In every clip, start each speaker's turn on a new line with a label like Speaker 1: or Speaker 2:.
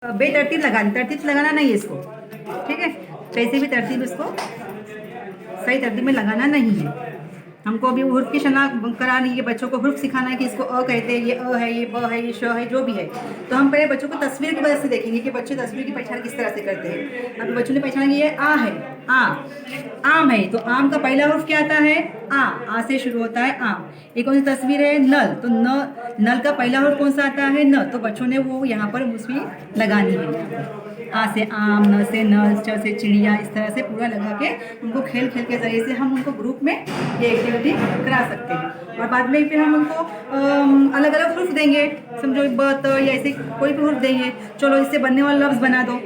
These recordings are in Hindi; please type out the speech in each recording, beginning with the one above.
Speaker 1: बेतरतीब लगानी, तरतीब से लगाना नहीं है इसको, ठीक है। कैसे भी तरतीब इसको सही तरतीब में लगाना नहीं है। हमको अभी हुर्फ की शनाख्त करानी है, बच्चों को हुर्फ सिखाना है कि इसको अ कहते हैं, ये अ है, ये ब है, ये श है, जो भी है। तो हम पहले बच्चों को तस्वीर की वजह से देखेंगे कि बच्चे तस्वीर की पहचान किस तरह से करते हैं। अभी बच्चों ने पहचाना कि ये आ है, आ आम है, तो आम का पहला हुर्फ क्या आता है? आ से शुरू होता है आम। एक कौन सी तस्वीर है? नल, तो नल का पहला हुर्फ कौन सा आता है? न, तो बच्चों ने वो यहाँ पर उसमें लगानी है। आ से आम, न से नल, च से चिड़िया, इस तरह से पूरा लगा के उनको खेल खेल के जरिए से हम उनको ग्रुप में ये एक्टिविटी करा सकते हैं। और बाद में फिर हम उनको अलग अलग हुर्फ देंगे, समझो ब त या ऐसे कोई भी हुर्फ देंगे। चलो इससे बनने वाला लफ्ज़ बना दो,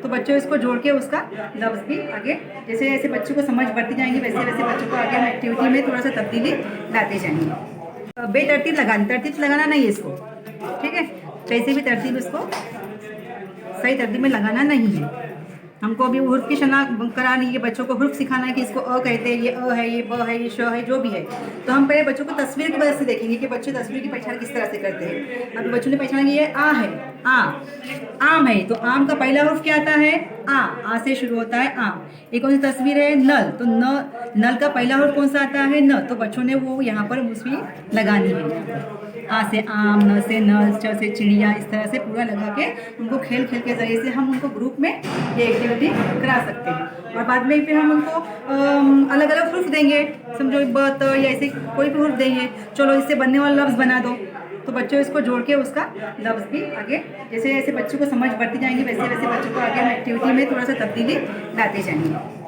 Speaker 1: तो बच्चे इसको जोड़ के उसका लफ्ज़ भी आगे, जैसे जैसे बच्चों को समझ बढ़ती जाएंगी वैसे वैसे बच्चों को आगे हम एक्टिविटी में थोड़ा सा तब्दीली लाते जाएंगे। बेतरतीब लगानी, तरतीब से लगाना नहीं है इसको, ठीक है। कैसे भी तरतीब इसको सही तरतीब में लगाना नहीं है। हमको अभी हुर्फ की शनाख्त करानी है, बच्चों को हुर्फ सिखाना है कि इसको अ कहते हैं, ये अ है, ये ब है, ये श है, जो भी है। तो हम पहले बच्चों को तस्वीर की वजह से देखेंगे कि बच्चे तस्वीर की पहचान किस तरह से करते हैं। अभी बच्चों ने पहचाना कि ये आ है, आम है, तो आम का पहला हुर्फ क्या आता है? आ से शुरू होता है आम। एक कौन सी तस्वीर है? नल, तो नल का पहला हुर्फ कौन सा आता है? न, तो बच्चों ने वो यहाँ पर उसमें लगानी है। आ से आम, न से नल, च से चिड़िया, इस तरह से पूरा लगा के उनको खेल खेल के जरिए से हम उनको ग्रुप में ये एक्टिविटी करा सकते हैं। और बाद में फिर हम उनको अलग अलग हुर्फ देंगे, समझो ब त या ऐसे कोई भी हुर्फ देंगे। चलो इससे बनने वाला लफ्ज़ बना दो, तो बच्चों इसको जोड़ के उसका लफ्ज़ भी आगे, जैसे जैसे बच्चों को समझ बढ़ती जाएंगी वैसे वैसे बच्चों को आगे हम एक्टिविटी में थोड़ा सा तब्दीली लाते जाएंगे।